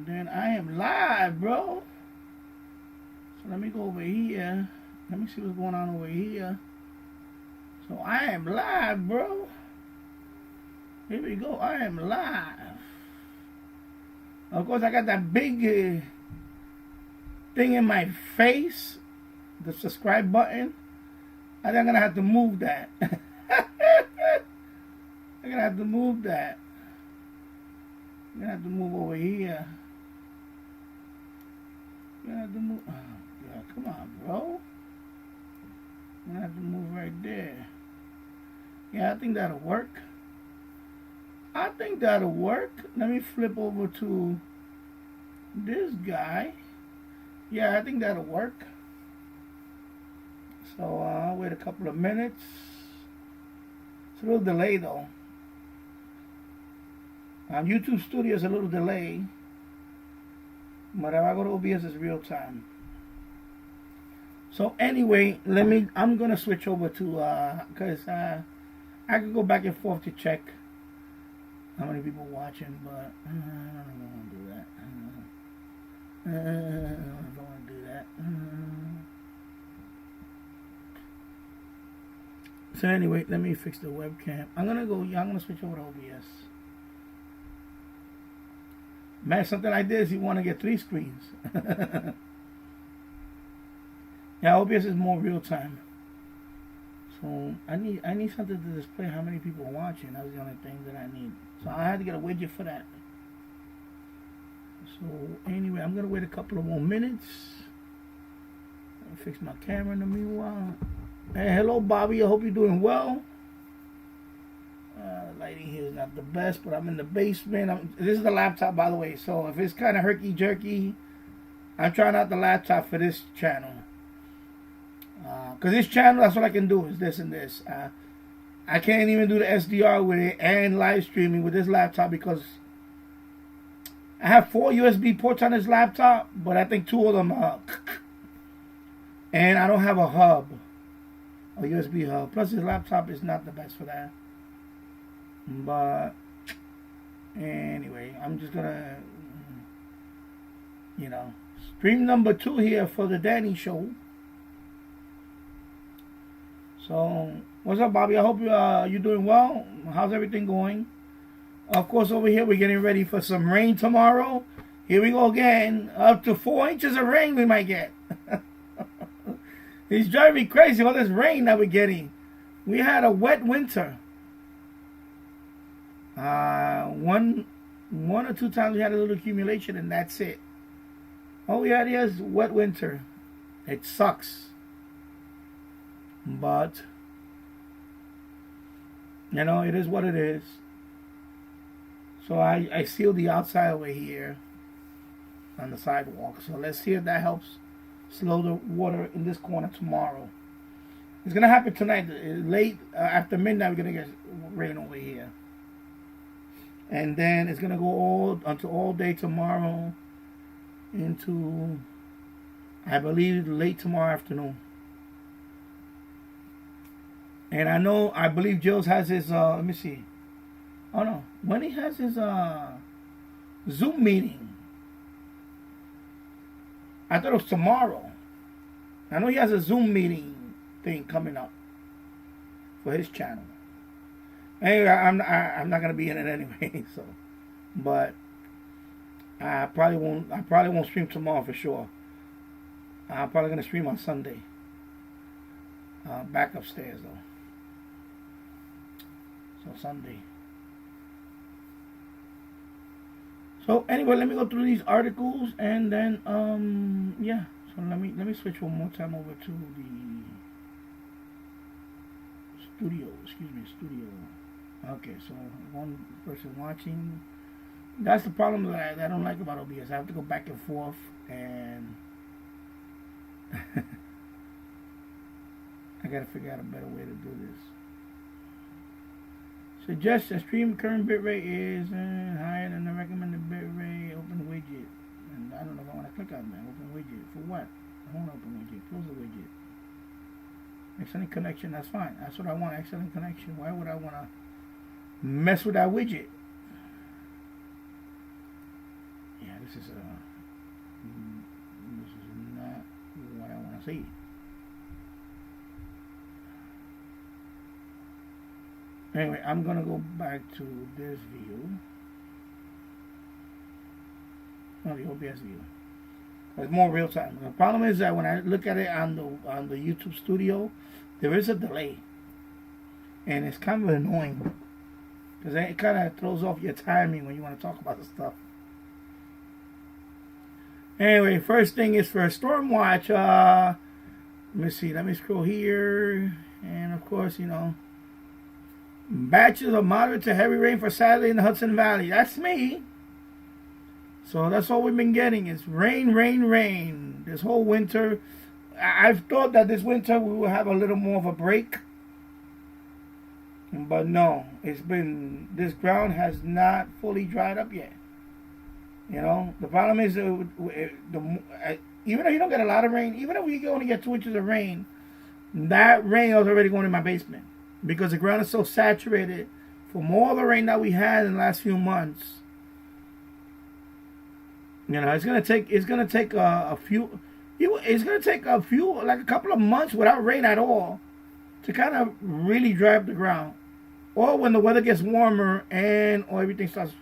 And then I am live, bro. So let me go over here. Let me see what's going on over here. So I am live, bro. Here we go. I am live. Of course, I got that big thing in my face. The subscribe button. I think I'm going to have to move that. I'm going to have to move that. I'm going to have to move over here. I'm going to have to move. Oh, God. Come on, bro. I'm going to have to move right there. Yeah, I think that'll work. I think that'll work. Let me flip over to this guy. Yeah, I think that'll work. So I'll wait a couple of minutes. It's a little delay though. On YouTube Studio is a little delay. But if I go to OBS, it's real time. So anyway, I'm gonna switch over to because I could go back and forth to check how many people watching, but I don't want to do that. I don't want to do that. So anyway, let me fix the webcam. I'm gonna switch over to OBS. Man, something like this, you want to get 3 screens. Yeah, OBS is more real time. So I need something to display how many people are watching. That's the only thing that I need. So I had to get a widget for that. So anyway, I'm gonna wait a couple of more minutes. I'll fix my camera in the meanwhile. Hey, hello Bobby. I hope you're doing well. The lighting here is not the best, but I'm in the basement. This is the laptop, by the way. So if it's kind of herky jerky, I'm trying out the laptop for this channel. Because this channel, that's what I can do, is this and this. I can't even do the SDR with it and live streaming with this laptop because I have 4 USB ports on this laptop, but I think 2 of them are. And I don't have a hub, a USB hub. Plus, this laptop is not the best for that. But anyway, I'm just gonna, stream number 2 here for the Danny Show. So, what's up, Bobby? I hope you're doing well. How's everything going? Of course, over here, we're getting ready for some rain tomorrow. Here we go again. Up to 4 inches of rain we might get. It's driving me crazy, all this rain that we're getting. We had a wet winter. One or 2 times we had a little accumulation, and that's it. All we had here is wet winter. It sucks. But, it is what it is. So I sealed the outside over here on the sidewalk. So let's see if that helps slow the water in this corner tomorrow. It's going to happen tonight. Late after midnight, we're going to get rain over here. And then it's going to go until all day tomorrow into, I believe, late tomorrow afternoon. And I believe Jules has his, let me see. Oh no, when he has his Zoom meeting. I thought it was tomorrow. I know he has a Zoom meeting thing coming up for his channel. Anyway, I'm not gonna be in it anyway, so. But I probably won't stream tomorrow for sure. I'm probably gonna stream on Sunday. Back upstairs though. So Sunday. So anyway, let me go through these articles and then yeah. So let me switch one more time over to the studio. Studio. Okay, so one person watching. That's the problem that I don't like about OBS. I have to go back and forth and I gotta figure out a better way to do this. Suggest a stream current bitrate is higher than the recommended bitrate. Open widget. And I don't know if I want to click on that. Open widget. For what? I don't want to open widget. Close the widget. Excellent connection. That's fine. That's what I want. Excellent connection. Why would I want to mess with that widget? Yeah, this is not what I want to see. Anyway, I'm gonna go back to this view. No, the OBS view. It's more real time. The problem is that when I look at it on the YouTube Studio, there is a delay, and it's kind of annoying because it kind of throws off your timing when you want to talk about the stuff. Anyway, first thing is for storm watch. Let me see. Let me scroll here, and of course, you know, batches of moderate to heavy rain for Saturday in the Hudson Valley. That's me. So that's all we've been getting is rain, rain, rain. This whole winter. I've thought that this winter we will have a little more of a break. But no, this ground has not fully dried up yet. You know, the problem is, even though you don't get a lot of rain, even if we only get 2 inches of rain, that rain is already going in my basement. Because the ground is so saturated from all the rain that we had in the last few months. You know, it's gonna take a couple of months without rain at all to kind of really dry up the ground, or when the weather gets warmer or everything starts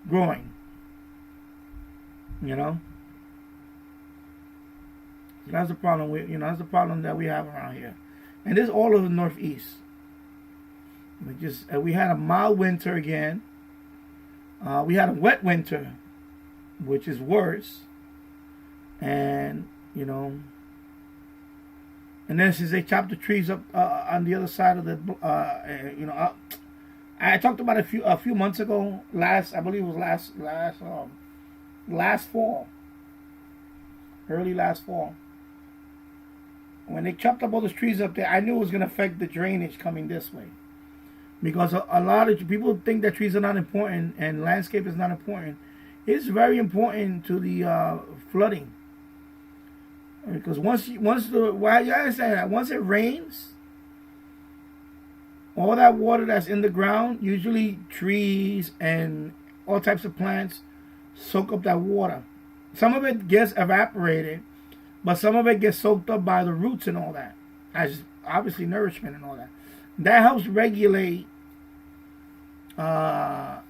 growing. You know, so that's the problem. That's the problem that we have around here, and this is all of the Northeast. We had a mild winter again. We had a wet winter, which is worse. And, you know, and then since they chopped the trees up on the other side of the, I talked about a few months ago, I believe it was last fall, early last fall. When they chopped up all those trees up there, I knew it was going to affect the drainage coming this way. Because a lot of people think that trees are not important and landscape is not important. It's very important to the flooding. Because once it rains, all that water that's in the ground, usually trees and all types of plants soak up that water. Some of it gets evaporated, but some of it gets soaked up by the roots and all that, as obviously nourishment and all that. That helps regulate, the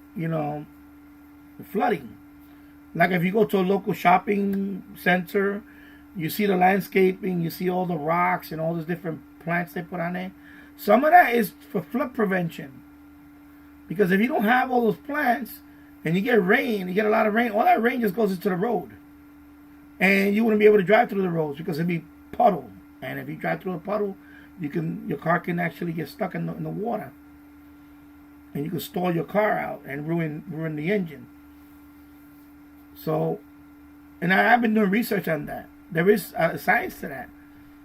flooding. Like if you go to a local shopping center, you see the landscaping, you see all the rocks and all those different plants they put on there. Some of that is for flood prevention. Because if you don't have all those plants and you get rain, you get a lot of rain, all that rain just goes into the road. And you wouldn't be able to drive through the roads because it'd be puddle. And if you drive through a puddle, your car can actually get stuck in the water. And you can stall your car out and ruin the engine. So, and I've been doing research on that. There is science to that.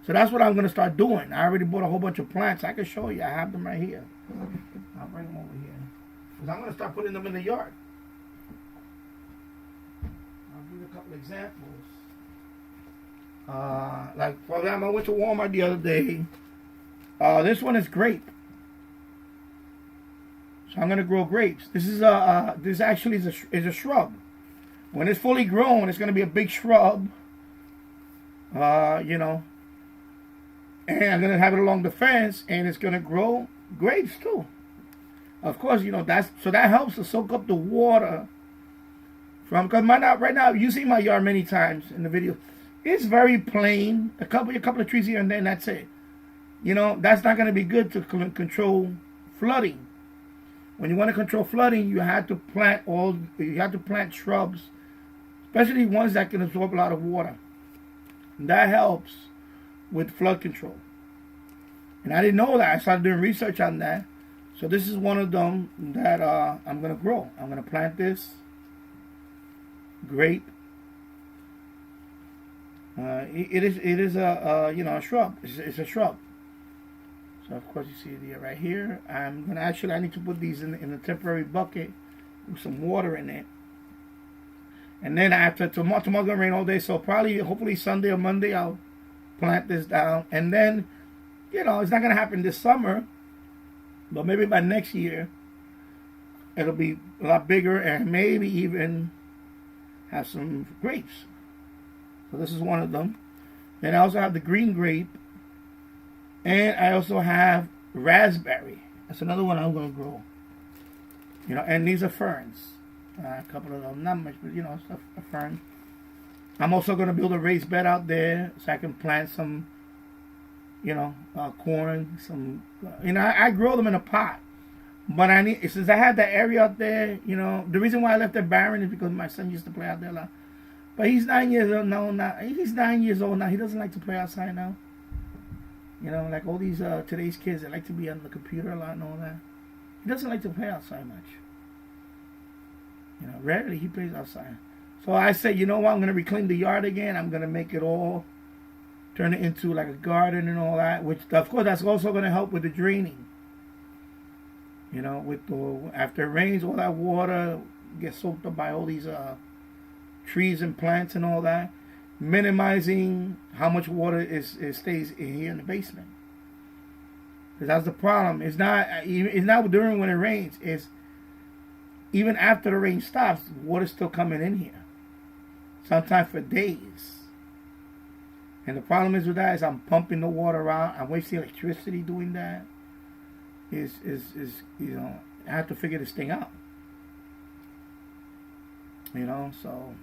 So that's what I'm going to start doing. I already bought a whole bunch of plants. I can show you. I have them right here. I'll bring them over here. Because I'm going to start putting them in the yard. I'll give you a couple examples. Like, for example, I went to Walmart the other day. This one is grape. So I'm going to grow grapes. This actually is a shrub. When it's fully grown, it's going to be a big shrub. And I'm going to have it along the fence, and it's going to grow grapes too. Of course, that helps to soak up the water because right now, you see my yard many times in the video. It's very plain. A couple of trees here and there, and that's it. That's not going to be good to control flooding. When you want to control flooding, you have to plant shrubs, especially ones that can absorb a lot of water. And that helps with flood control. And I didn't know that. I started doing research on that. So this is one of them that I'm going to grow. I'm going to plant this grape. It is a shrub. It's a shrub. So of course you see it right here. I need to put these in a temporary bucket with some water in it. And then after tomorrow's gonna rain all day, so hopefully Sunday or Monday I'll plant this down. And then, it's not gonna happen this summer, but maybe by next year it'll be a lot bigger, and maybe even have some grapes. So this is one of them. Then I also have the green grape. And I also have raspberry. That's another one I'm going to grow. You know, and these are ferns. A couple of them, not much, but you know, stuff, a fern. I'm also going to build a raised bed out there so I can plant some, you know, corn. Some, you know, I grow them in a pot. But I need, since I had that area out there, you know, the reason why I left it barren is because my son used to play out there a lot. But he's 9 years old now. He's 9 years old now. He doesn't like to play outside now. You know, like all these today's kids, they like to be on the computer a lot and all that. He doesn't like to play outside much. You know, rarely he plays outside. So I said, you know what, I'm going to reclaim the yard again. I'm going to make it all, turn it into like a garden and all that. Which, of course, that's also going to help with the draining. You know, with the, after it rains, all that water gets soaked up by all these trees and plants and all that. Minimizing how much water stays in here in the basement. Because that's the problem. It's not during when it rains. It's even after the rain stops, water's still coming in here. Sometimes for days. And the problem is with that is I'm pumping the water out. I'm wasting electricity doing that. Is you know, I have to figure this thing out. You know, so.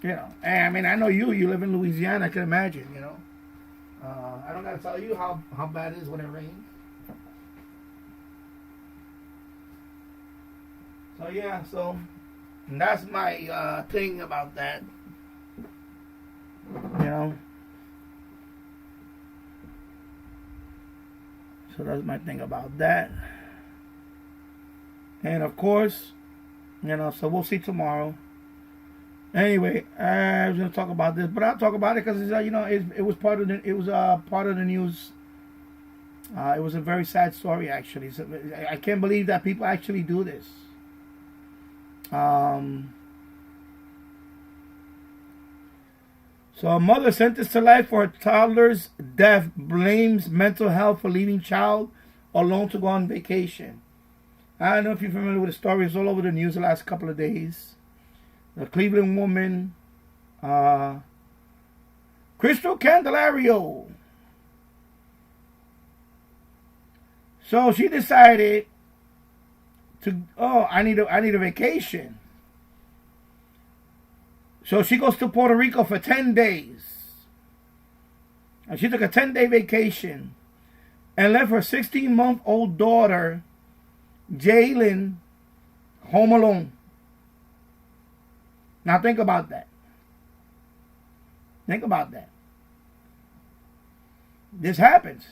You know, I mean, I know you live in Louisiana, I can imagine, you know. I don't got to tell you how bad it is when it rains. So, yeah, so that's my thing about that. You know. So that's my thing about that. And, of course, you know, so we'll see tomorrow. Anyway, I was going to talk about this, but I'll talk about it because you know it was part of the news. It was a very sad story, actually. So I can't believe that people actually do this. So a mother sentenced to life for her toddler's death blames mental health for leaving child alone to go on vacation. I don't know if you're familiar with the story. It's all over the news the last couple of days. The Cleveland woman, Crystal Candelario. So she decided to, I need a vacation. So she goes to Puerto Rico for 10 days. And she took a 10-day vacation and left her 16-month-old daughter, Jalen, home alone. Now think about that. Think about that. This happens.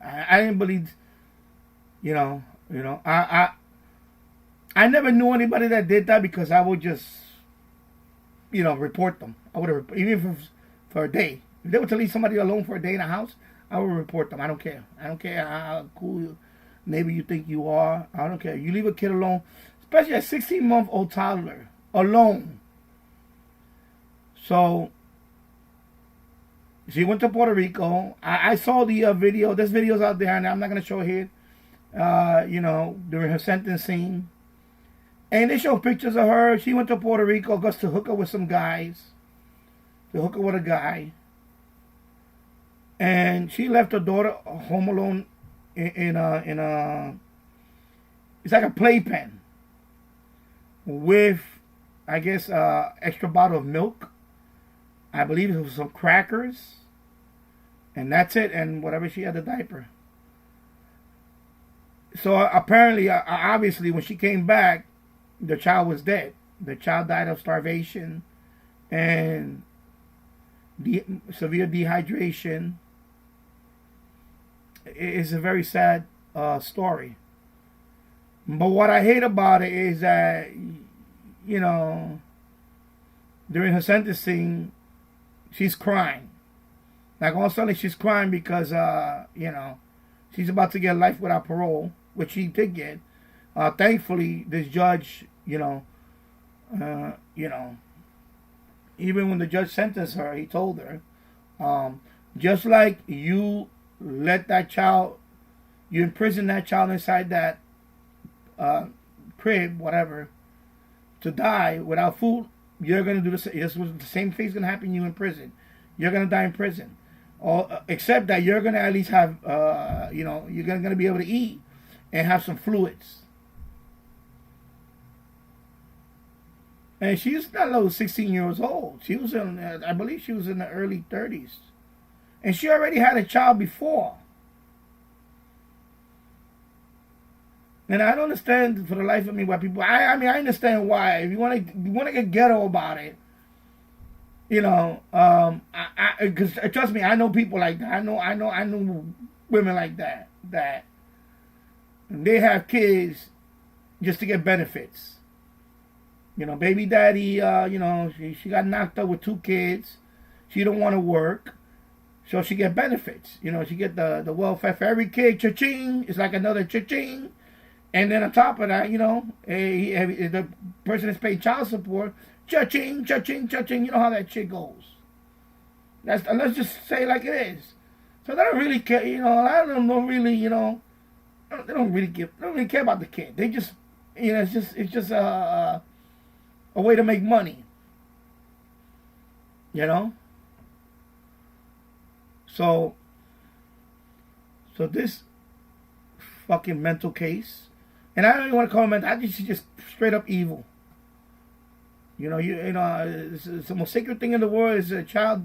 I didn't believe, you know. I never knew anybody that did that because I would just, you know, report them. I would have, even for a day. If they were to leave somebody alone for a day in a house, I would report them. I don't care. I don't care how cool maybe you think you are. I don't care. You leave a kid alone, especially a 16-month-old toddler alone. So, she went to Puerto Rico. I saw the video. There's videos out there, and I'm not going to show it here. You know, during her sentencing. And they show pictures of her. She went to Puerto Rico just to hook up with some guys. To hook up with a guy. And she left her daughter home alone in a it's like a playpen. With, I guess, extra bottle of milk. I believe it was some crackers. And that's it. And whatever she had, a diaper. So apparently, obviously, when she came back, the child was dead. The child died of starvation and severe dehydration. It's a very sad story. But what I hate about it is that, you know, during her sentencing, she's crying. Like all of a sudden she's crying because, you know, she's about to get life without parole, which she did get. Thankfully, this judge, you know, even when the judge sentenced her, he told her, just like you let that child, you imprison that child inside that crib, whatever, to die without food, you're gonna do the same. The same thing's gonna happen to you in prison. You're gonna die in prison, or except that you're gonna at least have, you're gonna be able to eat and have some fluids. And she's not low 16 years old. She was in, I believe she was in the early 30s. And she already had a child before. And I don't understand for the life of me why people, I mean, I understand why. If you want to get ghetto about it, because trust me, I know people like that. I know women like that they have kids just to get benefits. Baby daddy, she got knocked up with 2 kids. She don't want to work, so she get benefits. She get the welfare for every kid. Cha-ching, it's like another cha-ching. And then on top of that, the person is paid child support. Cha-ching, cha-ching, cha-ching. You know how that shit goes. Let's just say it like it is. So they don't really care. I don't really, they don't really care about the kid. They just, it's just a way to make money. So this fucking mental case, and I don't even want to call it mental. I think she's just straight up evil. It's the most sacred thing in the world is a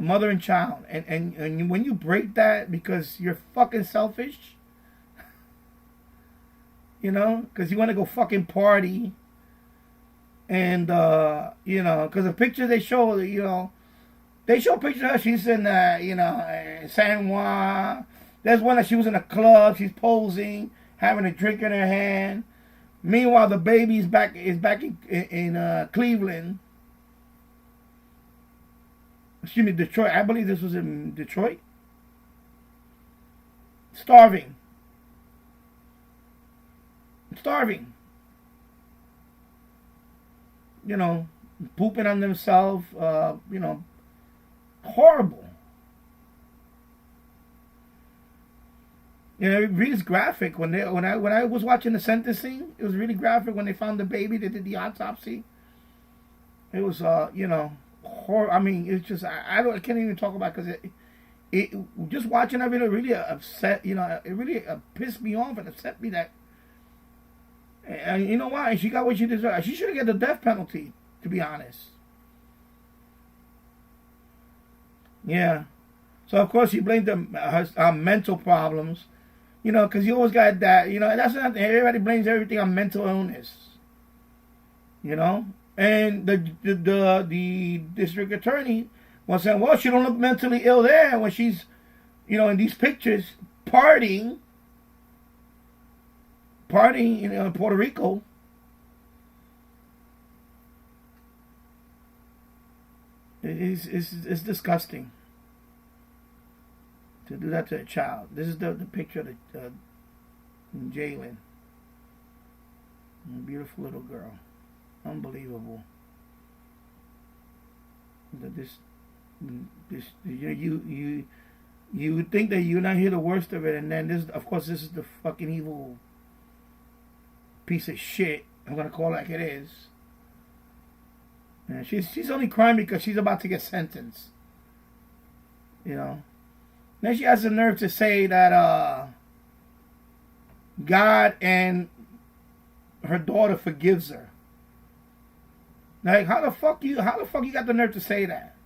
mother and child, and when you break that because you're fucking selfish, because you want to go fucking party, and because the picture they show, they show pictures of her. She's in San Juan. There's one that she was in a club. She's posing, having a drink in her hand. Meanwhile, the baby is back in Cleveland. Excuse me, Detroit. I believe this was in Detroit. Starving. Pooping on themselves. Horrible. It really is graphic. When I was watching the sentencing, it was really graphic when they found the baby. They did the autopsy. It was, horror. I mean, it's just I can't even talk about it because it just watching that video really upset. It really pissed me off and upset me that. And you know why? She got what she deserved. She should have got the death penalty, to be honest. Yeah. So of course she blamed her mental problems. Because you always got that. That's not everybody blames everything on mental illness. And the district attorney was saying, well, she don't look mentally ill there when she's, in these pictures partying in Puerto Rico. It's disgusting to do that to a child. This is the picture of Jalen. A beautiful little girl. Unbelievable. You would think that you're not hear the worst of it, and then this is the fucking evil piece of shit. I'm gonna call it like it is. And she's only crying because she's about to get sentenced. Then she has the nerve to say that God and her daughter forgives her. Like, how the fuck you got the nerve to say that?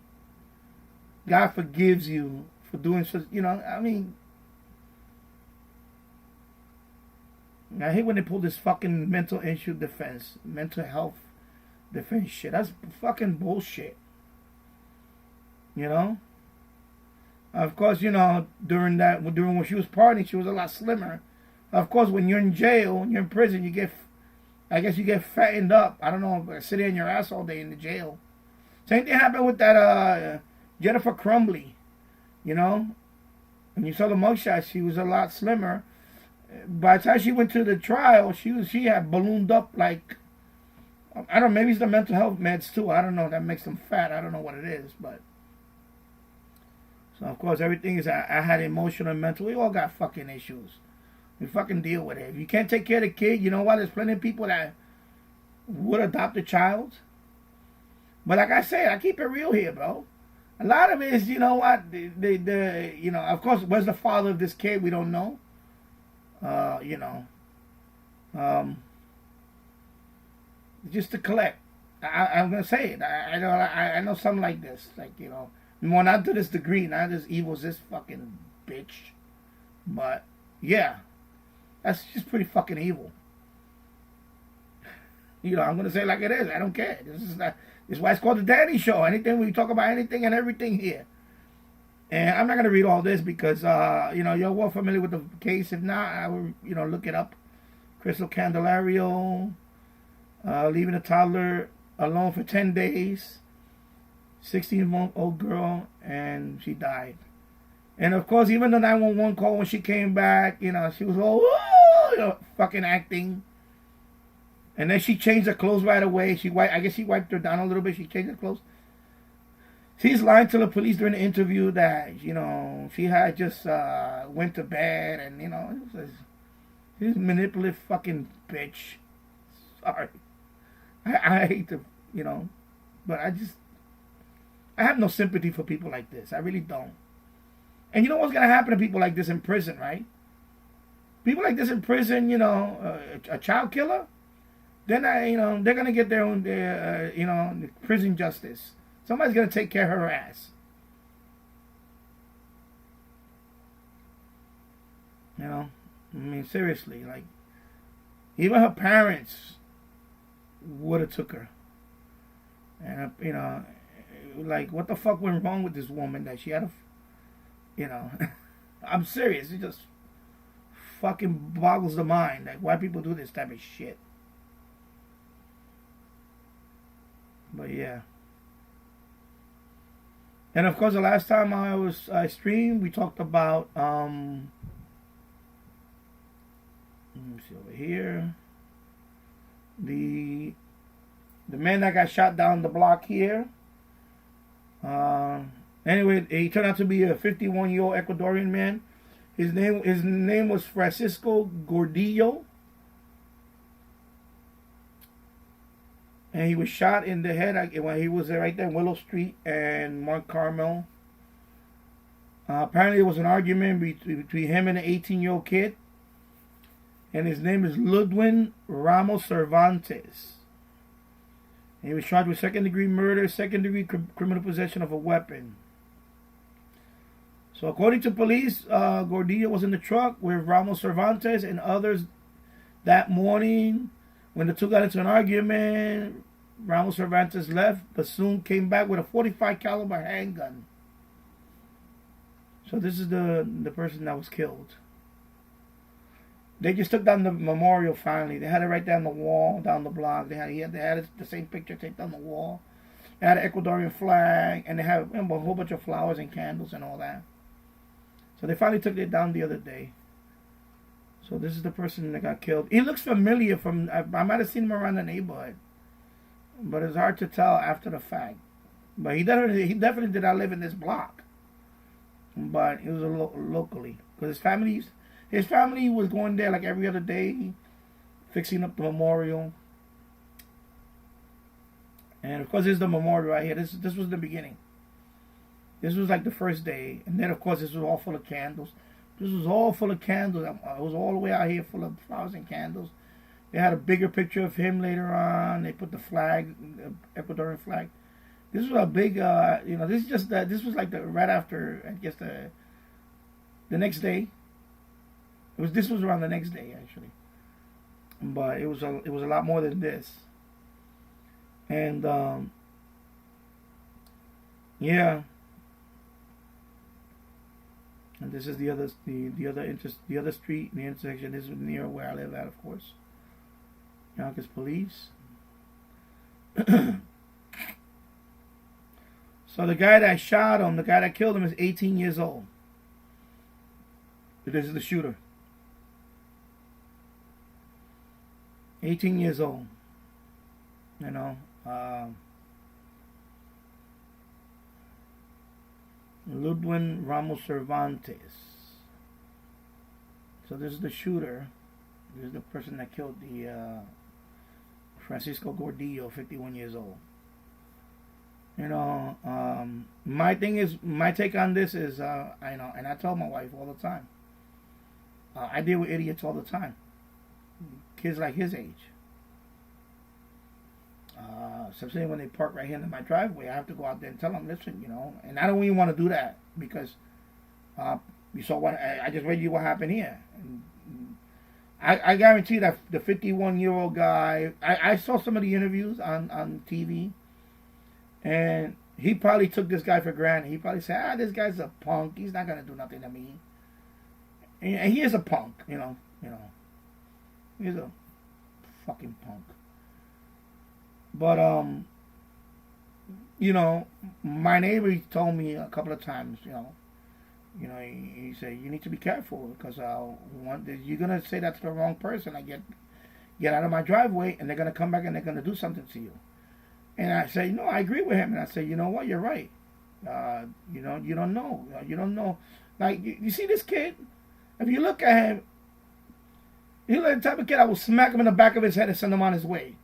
God forgives you for doing such, I mean, I hate when they pull this fucking mental health defense shit. That's fucking bullshit. Of course, during when she was partying, she was a lot slimmer. Of course, when you're in jail, when you're in prison, you get fattened up. I don't know, sitting in your ass all day in the jail. Same thing happened with that Jennifer Crumbly. When you saw the mugshot, she was a lot slimmer. By the time she went to the trial, she had ballooned up like, I don't know, maybe it's the mental health meds too. I don't know, that makes them fat. I don't know what it is, but. So, of course, everything is, I had emotional and mental. We all got fucking issues. We fucking deal with it. If you can't take care of the kid, you know what? There's plenty of people that would adopt a child. But like I said, I keep it real here, bro. A lot of it is, you know what, you know, of course, where's the father of this kid? We don't know. You know, just to collect. I'm gonna say it. I know something like this. Like, you know, well, not to this degree, not as evil as this fucking bitch. But yeah, that's just pretty fucking evil. You know, I'm gonna say it like it is. I don't care. This is why it's called the Daddy Show. Anything, we talk about anything and everything here. And I'm not gonna read all this because you know, you're well familiar with the case. If not, I will, you know, look it up. Crystal Candelario, leaving a toddler alone for 10 days. 16-month-old girl, and she died. And of course, even the 911 call when she came back, you know, she was all, you know, fucking acting. And then she changed her clothes right away. I guess she wiped her down a little bit. She changed her clothes. She's lying to the police during the interview that, you know, she had just went to bed, and, you know, she's a manipulative fucking bitch. Sorry. I hate to, you know, but I have no sympathy for people like this. I really don't. And you know what's going to happen to people like this in prison, right? People like this in prison, you know, a child killer, they're not, you know, they're going to get their own, you know, prison justice. Somebody's going to take care of her ass. You know, I mean, seriously, like, even her parents would have took her. And, you know, like, what the fuck went wrong with this woman that she had a, you know, I'm serious. It just fucking boggles the mind. Like, why people do this type of shit. But yeah. And of course, the last time I streamed, we talked about let me see over here, the man that got shot down the block here. Anyway, he turned out to be a 51-year-old Ecuadorian man. His name was Francisco Gordillo. And he was shot in the head when he was right there in Willow Street and Mont Carmel. Apparently, there was an argument between him and an 18-year-old kid. And his name is Ludwin Ramos-Cervantes. And he was charged with second-degree murder, second-degree criminal possession of a weapon. So, according to police, Gordillo was in the truck with Ramos-Cervantes and others that morning. When the two got into an argument, Ramos-Cervantes left, but soon came back with a .45 caliber handgun. So this is the person that was killed. They just took down the memorial finally. They had it right down the wall, down the block. They had the same picture taped on the wall. They had an Ecuadorian flag, and they had a whole bunch of flowers and candles and all that. So they finally took it down the other day. So this is the person that got killed. He looks familiar from, I might have seen him around the neighborhood. But it's hard to tell after the fact. But he definitely did not live in this block. But it was locally. Because his family was going there like every other day, fixing up the memorial. And of course, this is the memorial right here. This was the beginning. This was like the first day. And then of course, this was all full of candles. This was all full of candles. It was all the way out here full of flowers and candles. They had a bigger picture of him later on. They put the flag, the Ecuadorian flag. This was a big, you know, this was like right after, I guess the next day. This was around the next day actually. But it was a lot more than this. And yeah. And this is the other street, the intersection. This is near where I live at, of course. Yonkers Police. So the guy that shot him, the guy that killed him, is 18 years old. This is the shooter. 18 years old. You know. Ludwin Ramos-Cervantes. So this is the shooter. This is the person that killed the Francisco Gordillo, 51 years old. My thing is, my take on this is, I know, and I tell my wife all the time. I deal with idiots all the time. Kids like his age. Especially when they park right here in my driveway, I have to go out there and tell them, listen, and I don't even want to do that because you saw what I just read you what happened here. And I guarantee that the 51-year-old guy, I saw some of the interviews on TV, and he probably took this guy for granted. He probably said, this guy's a punk. He's not going to do nothing to me. And he is a punk, He's a fucking punk. But, my neighbor told me a couple of times, he said, you need to be careful because you're going to say that to the wrong person. I get out of my driveway and they're going to come back and they're going to do something to you. And I say, no, I agree with him. And I say, you know what? You're right. You don't know. You don't know. Like, you see this kid? If you look at him, he's the type of kid I will smack him in the back of his head and send him on his way.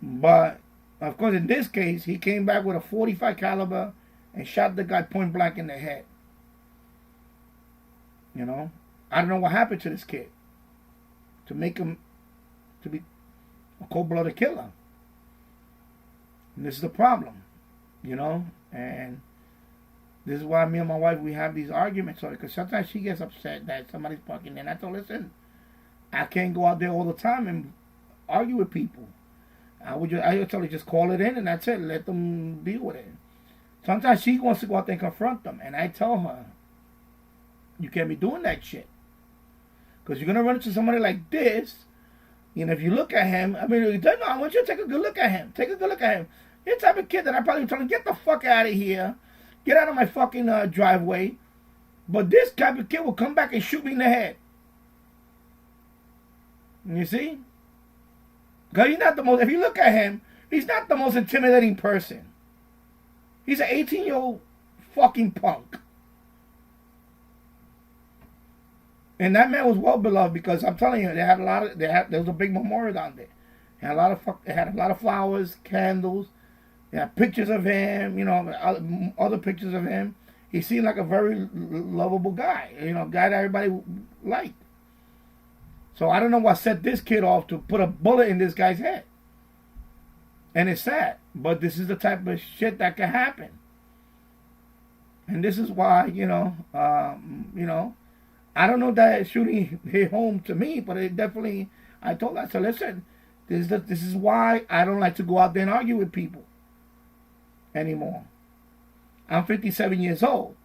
But, of course, in this case, he came back with a .45 caliber and shot the guy point blank in the head. I don't know what happened to this kid to make him to be a cold-blooded killer. And this is the problem, and this is why me and my wife, we have these arguments, because sometimes she gets upset that somebody's parking there. And I told her, listen, I can't go out there all the time and argue with people. I would tell her, just call it in and that's it. Let them deal with it. Sometimes she wants to go out there and confront them. And I tell her, you can't be doing that shit. Because you're going to run into somebody like this. And if you look at him, I want you to take a good look at him. Take a good look at him. You're the type of kid that I probably would tell him, get the fuck out of here. Get out of my fucking driveway. But this type of kid will come back and shoot me in the head. You see? Because he's not the most, if you look at him, he's not the most intimidating person. He's an 18-year-old fucking punk. And that man was well beloved because I'm telling you, there was a big memorial down there. They had a lot of flowers, candles. They had pictures of him, other pictures of him. He seemed like a very lovable guy, guy that everybody liked. So I don't know what set this kid off to put a bullet in this guy's head. And it's sad, but this is the type of shit that can happen. And this is why, I don't know that shooting hit home to me, but it definitely, I told her, I said, listen, this is why I don't like to go out there and argue with people anymore. I'm 57 years old.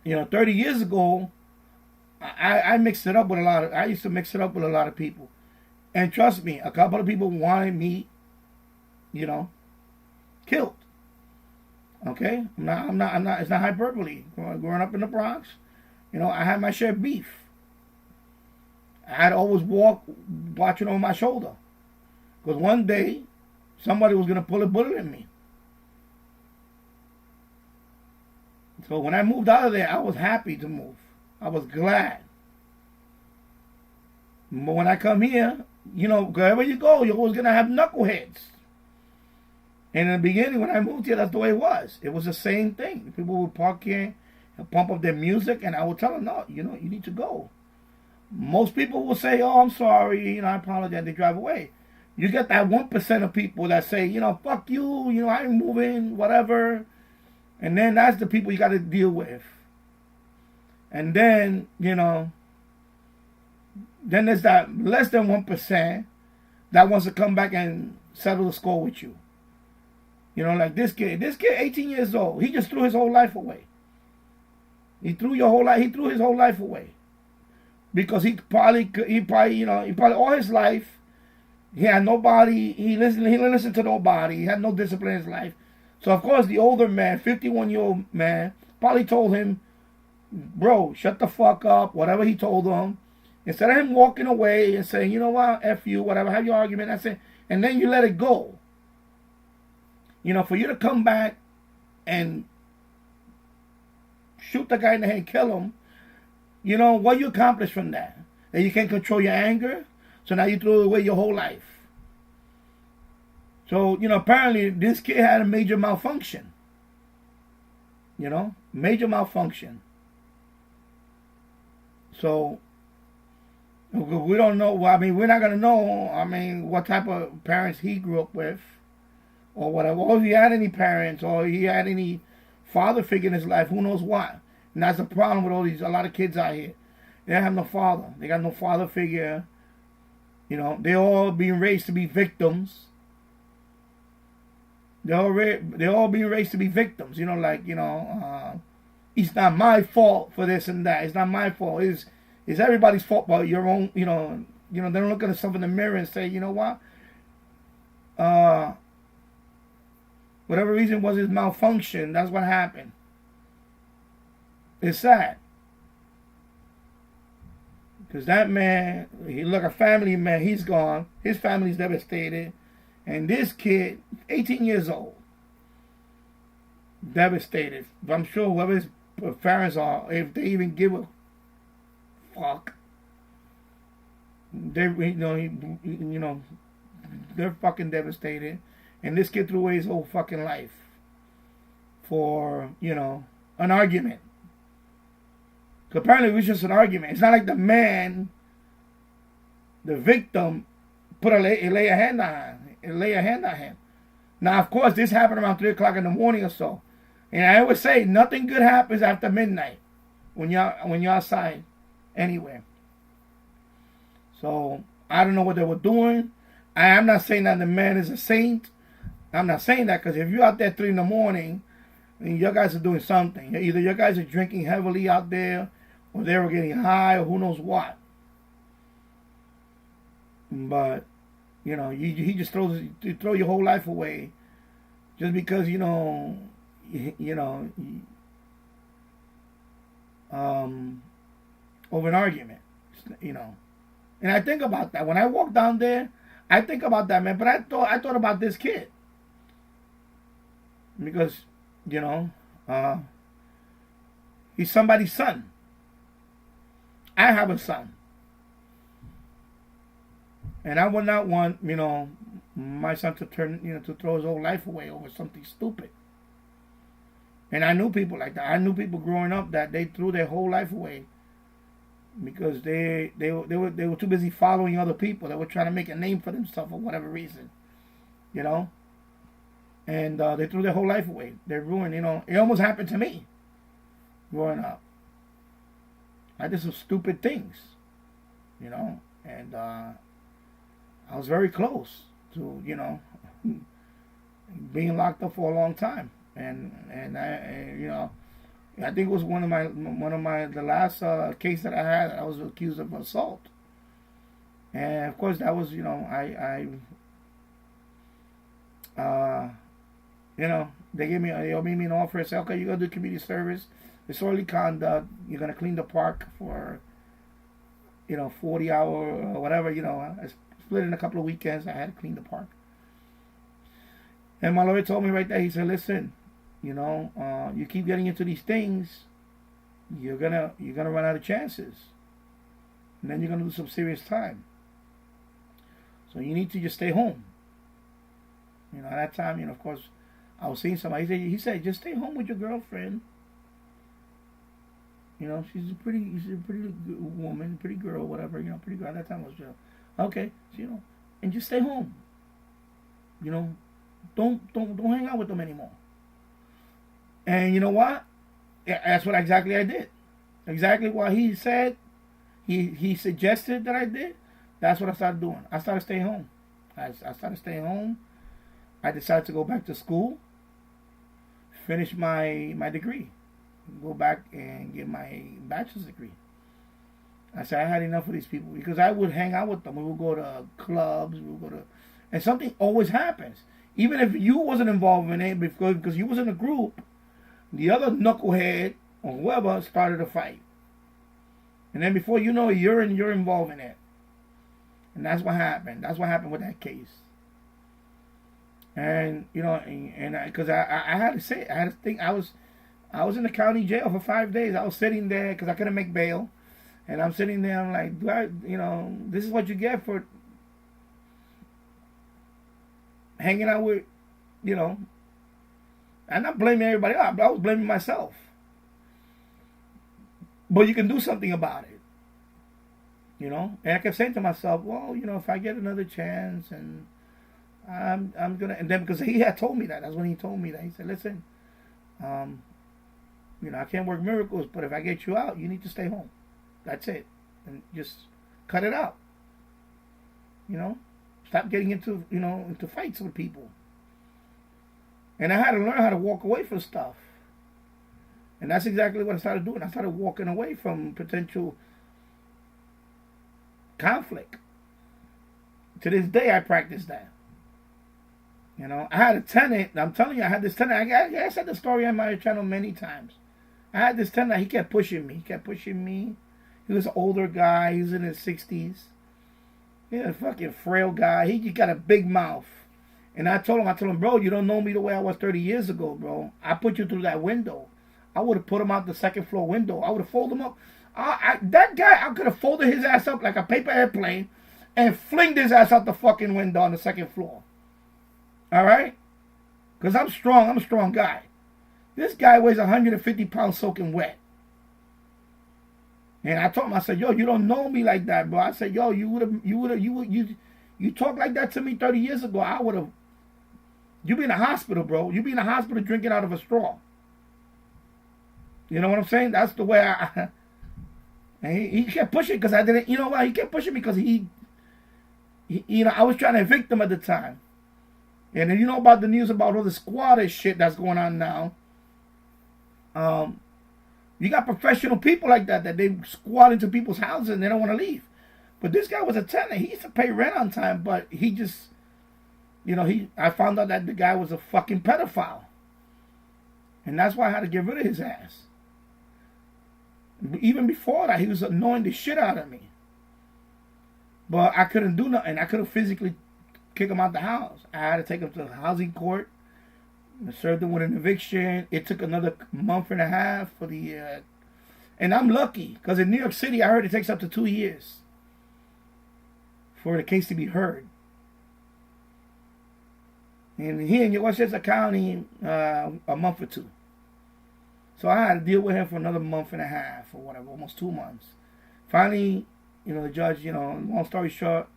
30 years ago, I mixed it up with I used to mix it up with a lot of people. And trust me, a couple of people wanted me, killed. Okay? I'm not, it's not hyperbole. Growing up in the Bronx, I had my share of beef. I had to always walk watching over my shoulder. Because one day, somebody was going to pull a bullet in me. So when I moved out of there, I was happy to move. I was glad. But when I come here, wherever you go, you're always going to have knuckleheads. And in the beginning, when I moved here, that's the way it was. It was the same thing. People would park here and pump up their music, and I would tell them, no, you need to go. Most people will say, oh, I'm sorry, I apologize, they drive away. You get that 1% of people that say, fuck you, I'm moving, whatever. And then that's the people you got to deal with. And then, then there's that less than 1% that wants to come back and settle the score with you. Like this kid, 18 years old, he just threw his whole life away. He threw his whole life away. Because he probably all his life, he had nobody, he didn't listen to nobody, he had no discipline in his life. So of course the older man, 51-year-old man, probably told him, bro, shut the fuck up, whatever he told him. Instead of him walking away and saying, you know what, F you, whatever, have your argument, that's it. And then you let it go. For you to come back and shoot the guy in the head and kill him, what you accomplish from that? That you can't control your anger? So now you throw away your whole life. So, apparently this kid had a major malfunction. Major malfunction. So, we don't know. Well, I mean, we're not going to know, what type of parents he grew up with or whatever. Or if he had any parents or he had any father figure in his life, who knows what. And that's the problem with a lot of kids out here. They don't have no father. They got no father figure. They're all being raised to be victims. They're all being raised to be victims. It's not my fault for this and that. It's not my fault. It's everybody's fault but your own, they don't look at themselves in the mirror and say, you know what? Whatever reason was his malfunction, that's what happened. It's sad. Because that man, he look a family man, he's gone. His family's devastated. And this kid, 18 years old, devastated. I'm sure whoever his parents are, if they even give a fuck, they're fucking devastated. And this kid threw away his whole fucking life for, an argument. Apparently it was just an argument. It's not like the man, the victim, lay a hand on him. Now, of course, this happened around 3 o'clock in the morning or so. And I always say, nothing good happens after midnight when you're outside anywhere. So, I don't know what they were doing. I am not saying that the man is a saint. I'm not saying that because if you're out there at 3 in the morning, then you guys are doing something. Either you guys are drinking heavily out there, or they were getting high, or who knows what. But, he just throw your whole life away just because, over an argument, And I think about that. When I walk down there, I think about that, man. But I thought about this kid. Because, he's somebody's son. I have a son. And I would not want, my son to to throw his whole life away over something stupid. And I knew people like that. I knew people growing up that they threw their whole life away because they were too busy following other people. They were trying to make a name for themselves for whatever reason, And they threw their whole life away. They ruined, It almost happened to me growing up. I did some stupid things, and I was very close to, being locked up for a long time. And I think it was one of the last case that I had. I was accused of assault, and of course that was they made me an offer and said, okay, you're gonna do community service, disorderly conduct, you're gonna clean the park for 40 hours or whatever. I split in a couple of weekends. I had to clean the park. And my lawyer told me right there, he said, listen, you keep getting into these things, you're gonna run out of chances. And then you're gonna do some serious time. So you need to just stay home. At that time, of course, I was seeing somebody. He said, just stay home with your girlfriend. She's a pretty good woman, pretty girl, whatever. Pretty girl. At that time was okay. So, and just stay home. Don't hang out with them anymore. And you know what? That's what exactly I did. Exactly what he said, he suggested that I did. That's what I started doing. I started staying home. I started staying home. I decided to go back to school, finish my degree, go back and get my bachelor's degree. I said I had enough of these people because I would hang out with them. We would go to clubs. And something always happens. Even if you wasn't involved in it because you was in a group, the other knucklehead or whoever started a fight. And then before you know it, you're involved in it. And that's what happened. That's what happened with that case. And because I had to say, I had to think. I was in the county jail for 5 days. I was sitting there because I couldn't make bail, and I'm sitting there. I'm like, this is what you get for hanging out with, you know, I'm not blaming everybody else, but I was blaming myself. But you can do something about it, you know. And I kept saying to myself, well, you know, if I get another chance, and I'm gonna, and then because he had told me that, that's when he told me that. He said, listen, you know, I can't work miracles, but if I get you out, you need to stay home. That's it, and just cut it out. You know, stop getting into, you know, into fights with people. And I had to learn how to walk away from stuff. And that's exactly what I started doing. I started walking away from potential conflict. To this day, I practice that. You know, I had a tenant. I'm telling you, I had this tenant. I said the story on my channel many times. I had this tenant. He kept pushing me. He was an older guy. He was in his 60s. He was a fucking frail guy. He just got a big mouth. And I told him, bro, you don't know me the way I was 30 years ago, bro. I put you through that window. I would have put him out the second floor window. I would have folded him up. That guy, I could have folded his ass up like a paper airplane and flinged his ass out the fucking window on the second floor. All right? Because I'm strong. I'm a strong guy. This guy weighs 150 pounds soaking wet. And I told him, I said, yo, you don't know me like that, bro. I said, yo, you talk like that to me 30 years ago, I would have, you be in a hospital, bro. You be in a hospital drinking out of a straw. You know what I'm saying? That's the way and he kept pushing because I didn't, you know why? He kept pushing me because he, you know, I was trying to evict him at the time. And then you know about the news about all the squatters shit that's going on now. You got professional people like that they squat into people's houses and they don't want to leave. But this guy was a tenant. He used to pay rent on time, but he just, you know, I found out that the guy was a fucking pedophile. And that's why I had to get rid of his ass. Even before that, he was annoying the shit out of me. But I couldn't do nothing. I couldn't physically kick him out the house. I had to take him to the housing court. I served him with an eviction. It took another month and a half for the... and I'm lucky, because in New York City, I heard it takes up to 2 years for the case to be heard. And here in Westchester County, a month or two. So I had to deal with him for another month and a half or whatever, almost 2 months. Finally, you know, the judge, you know, long story short,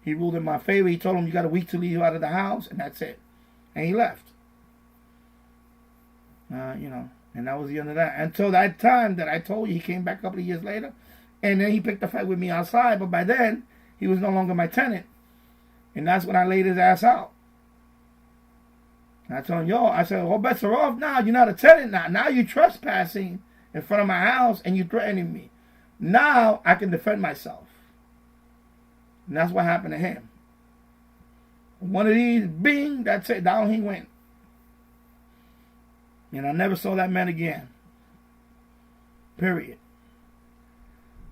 he ruled in my favor. He told him, you got a week to leave out of the house, and that's it. And he left. You know, and that was the end of that. Until that time that I told you, he came back a couple of years later, and then he picked a fight with me outside, but by then, he was no longer my tenant. And that's when I laid his ass out. And I told him, yo, I said, all bets are off now. You're not a tenant now. Now you're trespassing in front of my house and you're threatening me. Now I can defend myself. And that's what happened to him. One of these, bing, that's it. Down he went. And I never saw that man again. Period.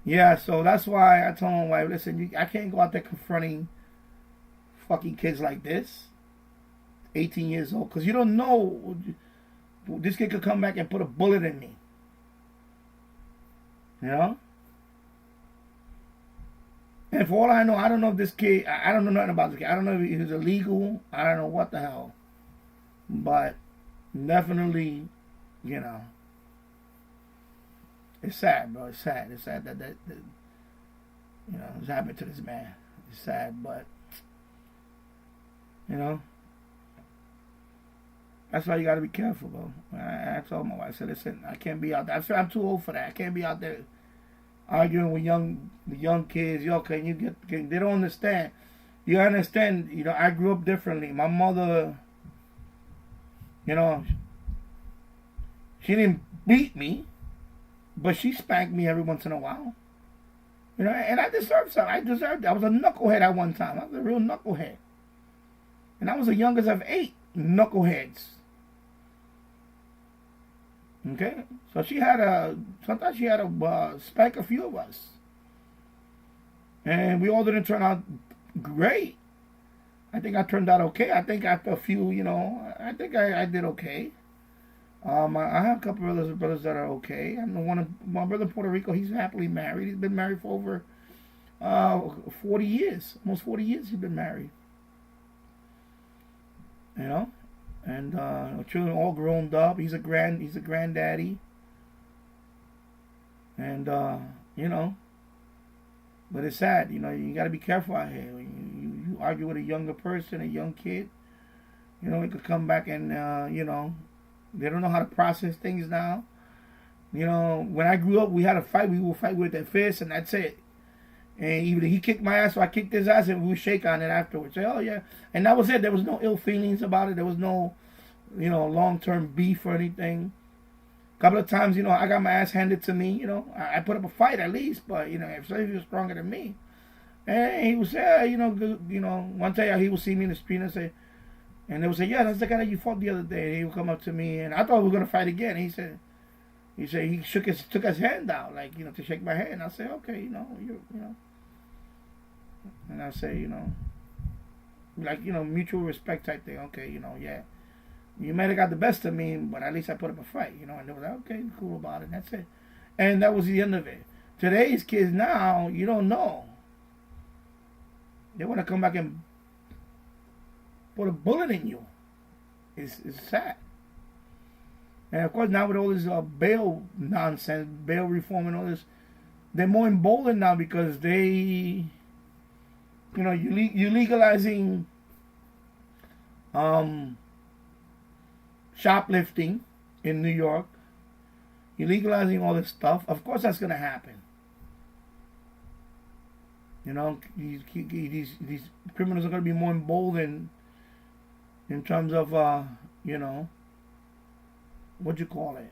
Yeah, so that's why I told my wife, listen, I can't go out there confronting fucking kids like this. 18 years old. Because you don't know. This kid could come back and put a bullet in me. You know? And for all I know, I don't know if this kid, I don't know nothing about this kid. I don't know if he was illegal. I don't know what the hell. But definitely, you know, it's sad, bro. It's sad. It's sad that you know, it's happened to this man. It's sad, but, you know, that's why you got to be careful, bro. I told my wife, I said, listen, I can't be out there. I said, I'm too old for that. I can't be out there arguing with the young kids. Yo, can you get, they don't understand. You understand, you know, I grew up differently. My mother, you know, she didn't beat me, but she spanked me every once in a while. You know, and I deserved something. I deserved it. I was a knucklehead at one time. I was a real knucklehead. And I was the youngest of 8 knuckleheads. Okay? So sometimes she had to spank a few of us. And we all didn't turn out great. I think I turned out okay. I think after a few, you know, I think I did okay. I have a couple of brothers that are okay. I know my brother in Puerto Rico, he's happily married. He's been married for over 40 years. Almost 40 years he's been married. you know, and children all grown up. He's a granddaddy, and you know, but it's sad. You know, you got to be careful out here. You argue with a younger person, a young kid. You know, it could come back and you know, they don't know how to process things now. You know, when I grew up, we had a fight. We would fight with their fists, and that's it. And even he kicked my ass, so I kicked his ass, and we would shake on it afterwards. Say, oh yeah, and that was it. There was no ill feelings about it. There was no, you know, long-term beef or anything. A couple of times, you know, I got my ass handed to me. You know, I put up a fight at least, but you know, if somebody was stronger than me, and he would say, you know, good, you know, one day he would see me in the street and say, and they would say, yeah, that's the guy that you fought the other day. And he would come up to me, and I thought we were gonna fight again. He said he took his hand out, like, you know, to shake my hand. I said, okay, you know, you know. And I say, you know, like, you know, mutual respect type thing. Okay, you know, yeah, you might have got the best of me, but at least I put up a fight, you know. And they were like, okay, cool about it. That's it. And that was the end of it. Today's kids now, you don't know. They want to come back and put a bullet in you. It's sad. And of course, now with all this bail nonsense, bail reform and all this, they're more emboldened now because they, you know, you're legalizing shoplifting in New York. You're legalizing all this stuff. Of course, that's going to happen. You know, these criminals are going to be more emboldened in terms of, you know, what you call it,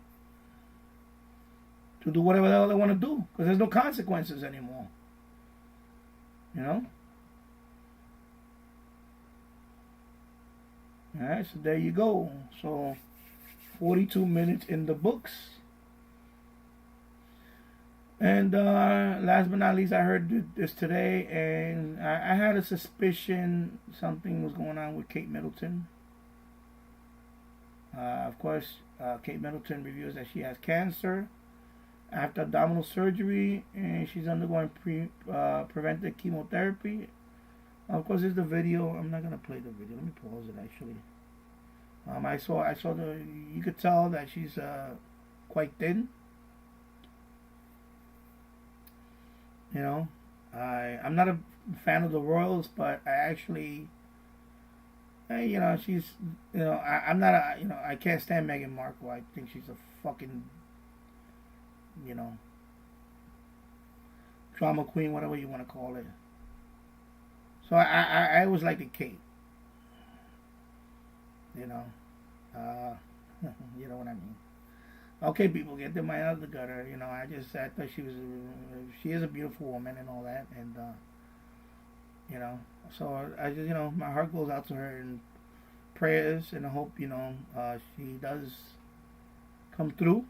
to do whatever the hell they want to do, because there's no consequences anymore. You know? Alright, so there you go. So 42 minutes in the books. And last but not least, I heard this today, and I had a suspicion something was going on with Kate Middleton. Of course, Kate Middleton reveals that she has cancer after abdominal surgery, and she's undergoing preventive chemotherapy. Of course, there's the video. I'm not gonna play the video. Let me pause it. Actually, I saw the. You could tell that she's quite thin. You know, I'm not a fan of the royals, but I actually. You know, she's, you know, I'm not a, you know, I can't stand Meghan Markle. I think she's a fucking, you know, drama queen, whatever you want to call it. So I always liked the Kate. You know, you know what I mean. Okay, people, get them my other gutter. You know, I thought she is a beautiful woman and all that, and you know. So I just, you know, my heart goes out to her in prayers, and I hope, you know, she does come through.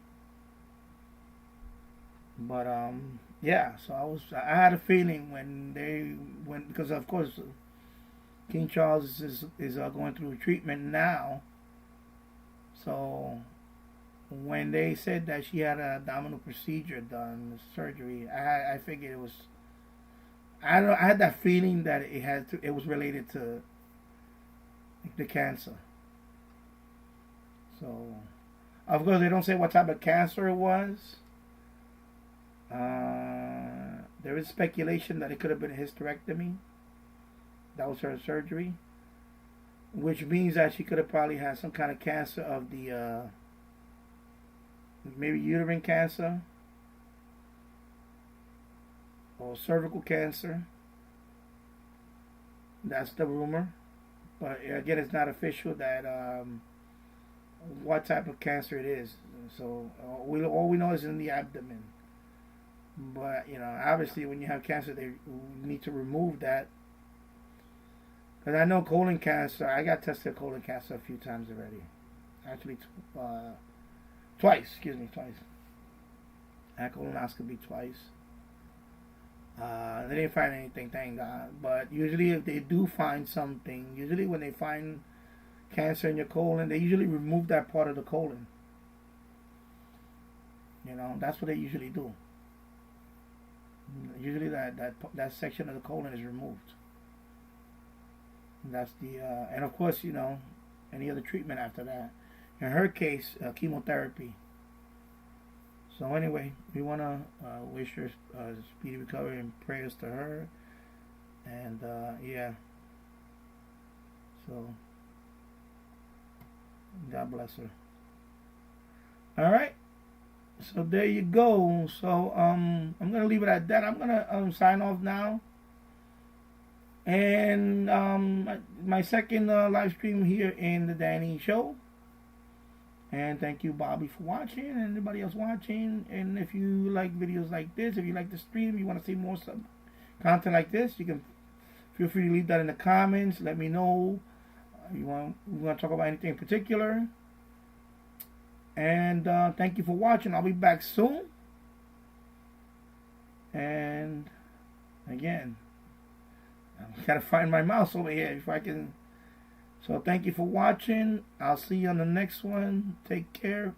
But yeah. So I had a feeling because of course King Charles is going through treatment now. So when they said that she had an abdominal procedure done, surgery, I figured it was. I had that feeling that it was related to the cancer. So, of course, they don't say what type of cancer it was. There is speculation that it could have been a hysterectomy. That was her surgery, which means that she could have probably had some kind of cancer of the maybe uterine cancer. Or cervical cancer. That's the rumor, but again, it's not official that what type of cancer it is. So all we know is in the abdomen. But you know, obviously, when you have cancer, they need to remove that. Because I know colon cancer. I got tested colon cancer a few times already. Actually, twice. Excuse me, twice. I had colonoscopy twice. They didn't find anything, thank God. But usually if they do find something, usually when they find cancer in your colon, they usually remove that part of the colon. You know, that's what they usually do. Usually that section of the colon is removed. And that's the and of course, you know, any other treatment after that. In her case, chemotherapy. So anyway, we want to wish her speedy recovery and prayers to her. And yeah, so God bless her. All right. So there you go. So I'm gonna leave it at that. I'm gonna sign off now. And my second live stream here in the Danny Show. And thank you, Bobby, for watching, and everybody else watching. And if you like videos like this, if you like the stream, you want to see more content like this, you can feel free to leave that in the comments. Let me know. We want to talk about anything in particular. And thank you for watching. I'll be back soon. And again, I gotta find my mouse over here if I can. So thank you for watching. I'll see you on the next one. Take care.